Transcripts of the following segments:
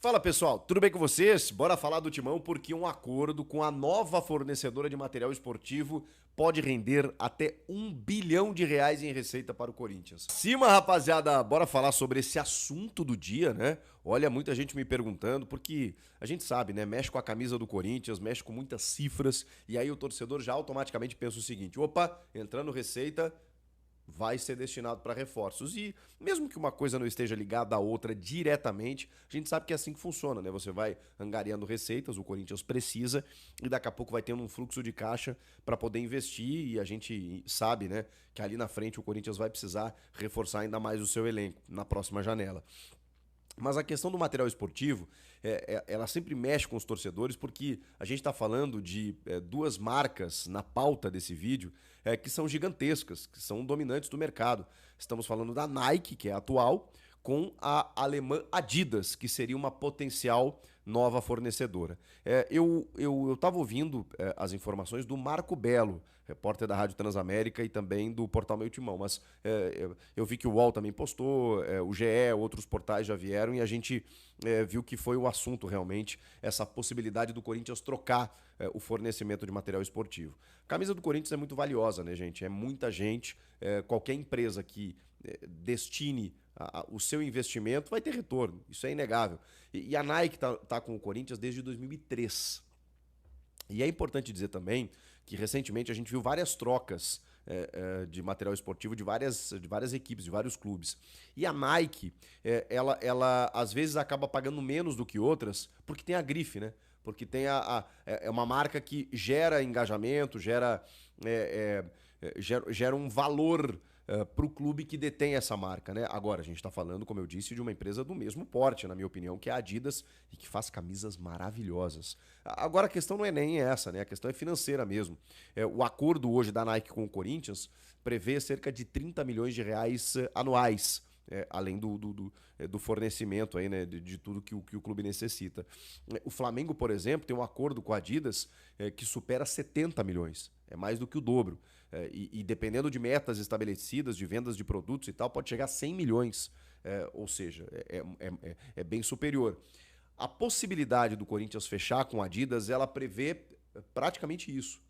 Fala pessoal, tudo bem com vocês? Bora falar do Timão porque um acordo com a nova fornecedora de material esportivo pode render até R$ 1 bilhão em receita para o Corinthians. Cima, rapaziada, bora falar sobre esse assunto do dia, né? Olha, muita gente me perguntando, porque a gente sabe, né? Mexe com a camisa do Corinthians, mexe com muitas cifras, e aí o torcedor já automaticamente pensa o seguinte: opa, entrando receita, vai ser destinado para reforços. E mesmo que uma coisa não esteja ligada à outra diretamente, a gente sabe que é assim que funciona, né? Você vai angariando receitas, o Corinthians precisa, e daqui a pouco vai tendo um fluxo de caixa para poder investir, e a gente sabe, né, que ali na frente o Corinthians vai precisar reforçar ainda mais o seu elenco na próxima janela. Mas a questão do material esportivo, ela sempre mexe com os torcedores, porque a gente está falando de duas marcas na pauta desse vídeo que são gigantescas, que são dominantes do mercado. Estamos falando da Nike, que é a atual, com a alemã Adidas, que seria uma potencial nova fornecedora. Eu estava ouvindo as informações do Marco Belo, repórter da Rádio Transamérica e também do portal Meu Timão, mas eu vi que o UOL também postou, o GE, outros portais já vieram e a gente viu que foi o assunto realmente, essa possibilidade do Corinthians trocar o fornecimento de material esportivo. A camisa do Corinthians é muito valiosa, né, gente? É muita gente, qualquer empresa que destine o seu investimento vai ter retorno, isso é inegável. E a Nike tá com o Corinthians desde 2003. E é importante dizer também que recentemente a gente viu várias trocas de material esportivo de várias equipes, de vários clubes. E a Nike, ela às vezes acaba pagando menos do que outras porque tem a grife, né? Porque tem é uma marca que gera engajamento, gera um valor para o clube que detém essa marca, né? Agora, a gente está falando, como eu disse, de uma empresa do mesmo porte, na minha opinião, que é a Adidas e que faz camisas maravilhosas. Agora, a questão não é nem essa, né? A questão é financeira mesmo. O acordo hoje da Nike com o Corinthians prevê cerca de R$ 30 milhões anuais. Além do fornecimento aí, né, de tudo que o clube necessita. O Flamengo, por exemplo, tem um acordo com a Adidas que supera 70 milhões. É mais do que o dobro. E dependendo de metas estabelecidas, de vendas de produtos e tal, pode chegar a 100 milhões. Ou seja, é bem superior. A possibilidade do Corinthians fechar com a Adidas, ela prevê praticamente isso.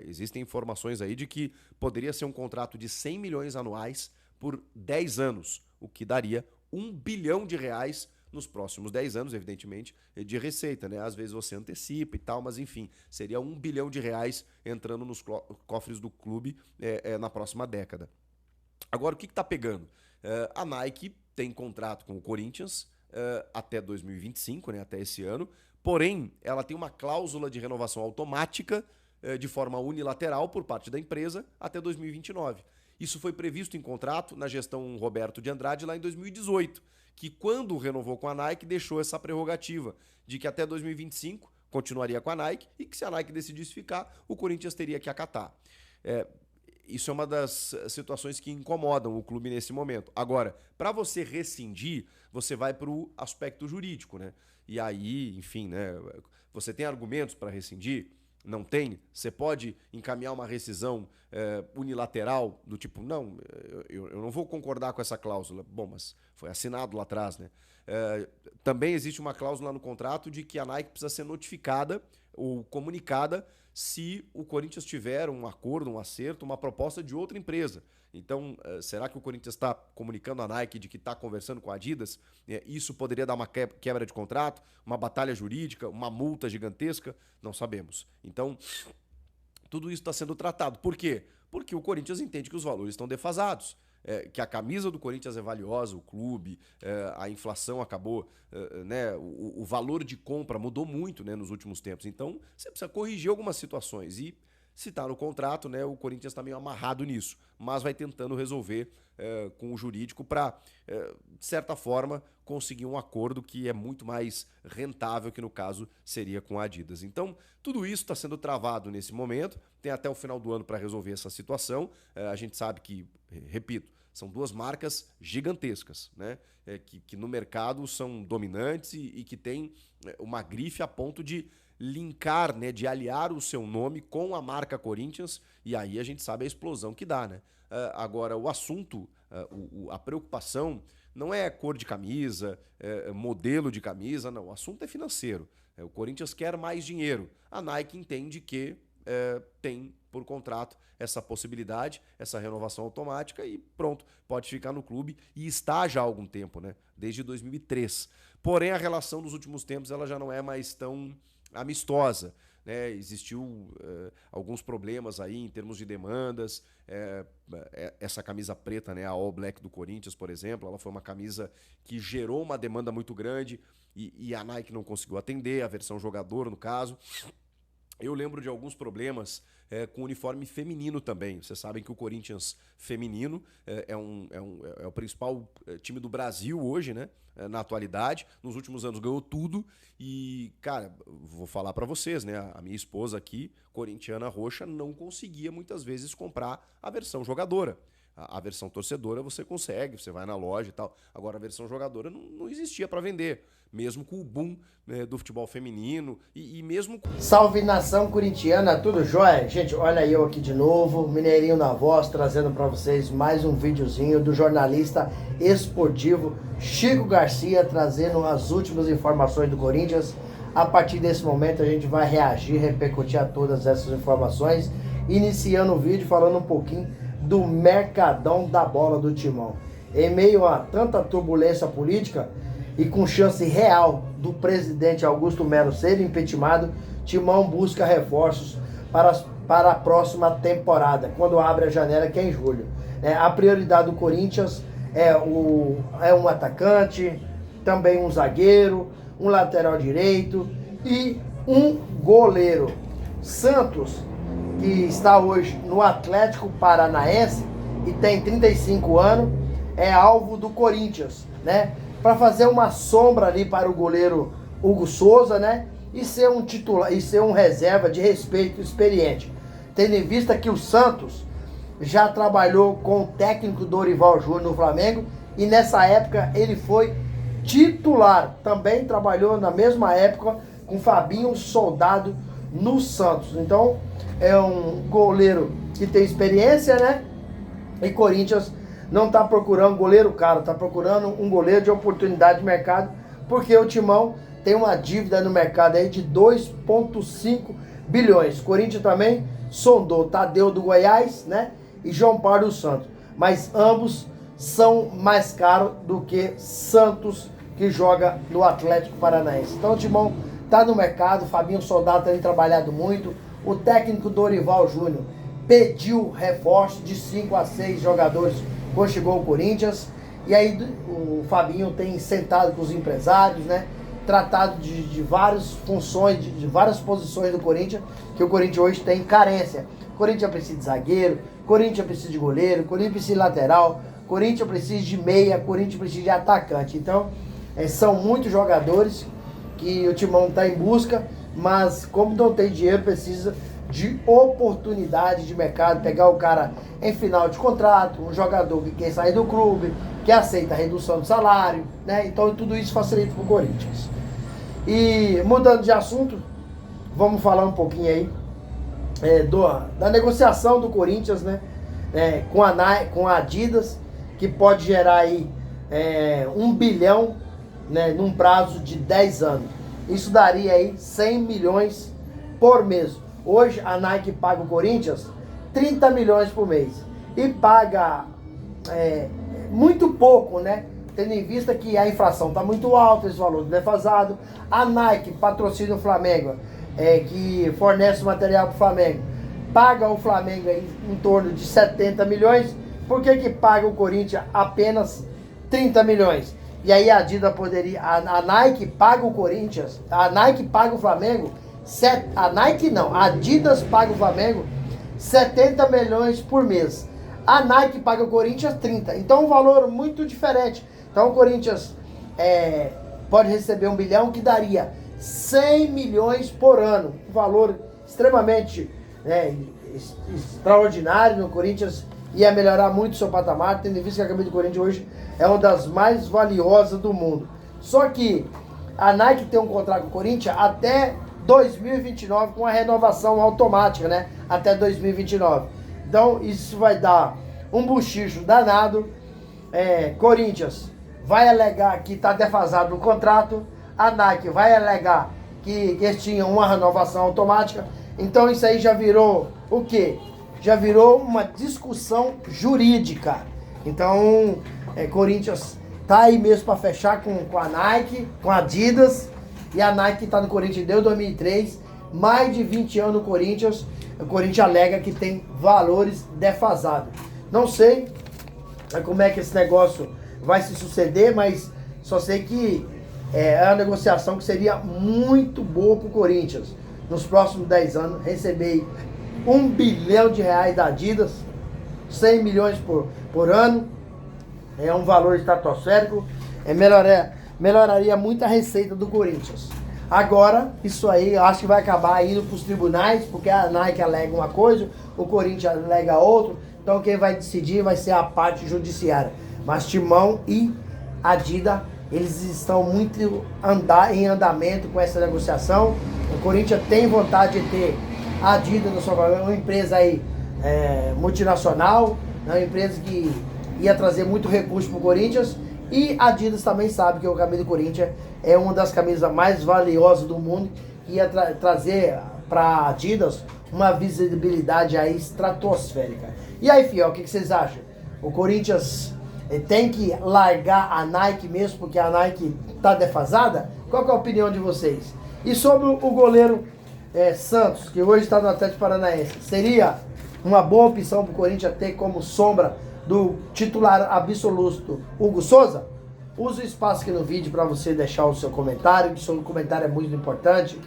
Existem informações aí de que poderia ser um contrato de 100 milhões anuais por 10 anos, o que daria R$ 1 bilhão nos próximos 10 anos, evidentemente, de receita, né? Às vezes você antecipa e tal, mas enfim, seria R$ 1 bilhão entrando nos cofres do clube na próxima década. Agora, o que está pegando? A Nike tem contrato com o Corinthians até 2025, né? Até esse ano, porém, ela tem uma cláusula de renovação automática de forma unilateral por parte da empresa até 2029. Isso foi previsto em contrato na gestão Roberto de Andrade lá em 2018, que quando renovou com a Nike deixou essa prerrogativa de que até 2025 continuaria com a Nike e que se a Nike decidisse ficar, o Corinthians teria que acatar. Isso é uma das situações que incomodam o clube nesse momento. Agora, para você rescindir, você vai para o aspecto jurídico, né? E aí, enfim, né? Você tem argumentos para rescindir? Não tem? Você pode encaminhar uma rescisão unilateral do tipo, não, eu não vou concordar com essa cláusula. Bom, mas foi assinado lá atrás, né? Também existe uma cláusula no contrato de que a Nike precisa ser notificada ou comunicada se o Corinthians tiver um acordo, um acerto, uma proposta de outra empresa. Então, será que o Corinthians está comunicando a Nike de que está conversando com a Adidas? Isso poderia dar uma quebra de contrato, uma batalha jurídica, uma multa gigantesca? Não sabemos. Então, tudo isso está sendo tratado. Por quê? Porque o Corinthians entende que os valores estão defasados. Que a camisa do Corinthians é valiosa, o clube, a inflação acabou, né, o valor de compra mudou muito, né, nos últimos tempos. Então, você precisa corrigir algumas situações. E se está no contrato, né, o Corinthians está meio amarrado nisso, mas vai tentando resolver com o jurídico para, de certa forma, conseguir um acordo que é muito mais rentável que no caso seria com a Adidas. Então, tudo isso está sendo travado nesse momento, tem até o final do ano para resolver essa situação. A gente sabe que, repito, são duas marcas gigantescas, né? Que no mercado são dominantes e que têm uma grife a ponto de linkar, né, de aliar o seu nome com a marca Corinthians, e aí a gente sabe a explosão que dá, né? Agora, o assunto, a preocupação Não é cor de camisa, modelo de camisa, não. O assunto é financeiro. O Corinthians quer mais dinheiro. A Nike entende que tem por contrato essa possibilidade, essa renovação automática e pronto, pode ficar no clube e está já há algum tempo, né? Desde 2003. Porém, a relação dos últimos tempos ela já não é mais tão amistosa, né? Existiu alguns problemas aí em termos de demandas. Essa camisa preta, né, a All Black do Corinthians, por exemplo, ela foi uma camisa que gerou uma demanda muito grande e a Nike não conseguiu atender, a versão jogador no caso. Eu lembro de alguns problemas com o uniforme feminino também. Vocês sabem que o Corinthians feminino é o principal time do Brasil hoje, né? Na atualidade. Nos últimos anos ganhou tudo. E, cara, vou falar pra vocês, né? A minha esposa aqui, corintiana roxa, não conseguia muitas vezes comprar a versão jogadora. A versão torcedora você consegue, você vai na loja e tal. Agora a versão jogadora não existia para vender. Mesmo com o boom, né, do futebol feminino e mesmo com... Salve nação corintiana, tudo jóia? Gente, olha eu aqui de novo, Mineirinho na voz, trazendo para vocês mais um videozinho do jornalista esportivo Chico Garcia, trazendo as últimas informações do Corinthians. A partir desse momento a gente vai reagir, repercutir a todas essas informações, iniciando o vídeo falando um pouquinho do mercadão da bola do Timão. Em meio a tanta turbulência política e com chance real do presidente Augusto Melo ser impeachmentado, Timão busca reforços para a próxima temporada, quando abre a janela, que é em julho. A prioridade do Corinthians é um atacante, também um zagueiro, um lateral direito e um goleiro. Santos, que está hoje no Atlético Paranaense e tem 35 anos, é alvo do Corinthians, né? Para fazer uma sombra ali para o goleiro Hugo Souza, né? E ser um titular, e ser um reserva de respeito experiente. Tendo em vista que o Santos já trabalhou com o técnico Dorival Júnior no Flamengo e nessa época ele foi titular. Também trabalhou na mesma época com Fabinho Soldado no Santos. Então é um goleiro que tem experiência, né? E Corinthians não está procurando goleiro caro, está procurando um goleiro de oportunidade de mercado, porque o Timão tem uma dívida no mercado aí de 2,5 bilhões. Corinthians também sondou Tadeu do Goiás, né? E João Paulo do Santos. Mas ambos são mais caros do que Santos, que joga no Atlético Paranaense. Então o Timão está no mercado, Fabinho Soldado tem trabalhado muito. O técnico Dorival Júnior pediu reforço de 5 a 6 jogadores quando chegou o Corinthians. E aí o Fabinho tem sentado com os empresários, né? Tratado de várias funções, de várias posições do Corinthians, que o Corinthians hoje tem carência. O Corinthians precisa de zagueiro, o Corinthians precisa de goleiro, o Corinthians precisa de lateral, o Corinthians precisa de meia, o Corinthians precisa de atacante. Então, são muitos jogadores que o Timão está em busca, mas como não tem dinheiro, precisa de oportunidade de mercado, pegar o cara em final de contrato, um jogador que quer sair do clube, que aceita a redução do salário, né? Então tudo isso facilita para o Corinthians. E mudando de assunto, vamos falar um pouquinho aí da negociação do Corinthians, né? Com a Adidas, que pode gerar aí 1 bilhão, né, num prazo de 10 anos. Isso daria aí 100 milhões por mês. Hoje a Nike paga o Corinthians 30 milhões por mês. E paga muito pouco, né? Tendo em vista que a inflação está muito alta, esse valor defasado. A Nike patrocina o Flamengo, que fornece material para o Flamengo. Paga o Flamengo em torno de 70 milhões. Por que paga o Corinthians apenas 30 milhões? E aí a Adidas poderia... A Nike paga o Corinthians, a Nike paga o Flamengo... A Nike não, a Adidas paga o Flamengo 70 milhões por mês. A Nike paga o Corinthians 30. Então um valor muito diferente. Então o Corinthians pode receber 1 bilhão, que daria 100 milhões por ano. Um valor extremamente extraordinário. No Corinthians ia melhorar muito o seu patamar, tendo em vista que a camisa do Corinthians hoje é uma das mais valiosas do mundo. Só que a Nike tem um contrato com o Corinthians até 2029, com a renovação automática, né? Até 2029. Então isso vai dar um buchicho danado. Corinthians vai alegar que está defasado o contrato, a Nike vai alegar que eles tinham uma renovação automática. Então isso aí já virou o quê? Já virou uma discussão jurídica. Então, Corinthians tá aí mesmo para fechar com a Nike, com a Adidas. E a Nike tá no Corinthians desde 2003. Mais de 20 anos no Corinthians. O Corinthians alega que tem valores defasados. Não sei como é que esse negócio vai se suceder, mas só sei que é uma negociação que seria muito boa pro Corinthians. Nos próximos 10 anos, receber R$1 bilhão da Adidas, 100 milhões por ano. É um valor estratosférico. Melhoraria muito a receita do Corinthians. Agora, isso aí eu acho que vai acabar indo para os tribunais, porque a Nike alega uma coisa, o Corinthians alega outra. Então quem vai decidir vai ser a parte judiciária. Mas Timão e Adidas, eles estão muito em andamento com essa negociação. O Corinthians tem vontade de ter a Adidas na sua favor, uma empresa aí multinacional, uma empresa que ia trazer muito recurso para o Corinthians. E a Adidas também sabe que o camisa do Corinthians é uma das camisas mais valiosas do mundo, que ia trazer para a Adidas uma visibilidade aí estratosférica. E aí, fiel, o que vocês acham? O Corinthians tem que largar a Nike mesmo, porque a Nike está defasada? Qual que é a opinião de vocês? E sobre o goleiro Santos, que hoje está no Atlético Paranaense, seria uma boa opção para o Corinthians ter como sombra do titular absoluto Hugo Souza? Use o espaço aqui no vídeo para você deixar o seu comentário, que o seu comentário é muito importante.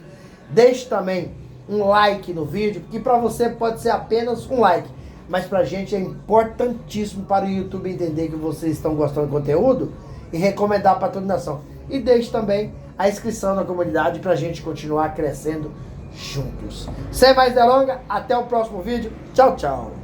Deixe também um like no vídeo, que para você pode ser apenas um like, mas pra gente é importantíssimo para o YouTube entender que vocês estão gostando do conteúdo e recomendar para toda a nação. E deixe também a inscrição na comunidade pra gente continuar crescendo juntos. Sem mais delongas, até o próximo vídeo. Tchau, tchau.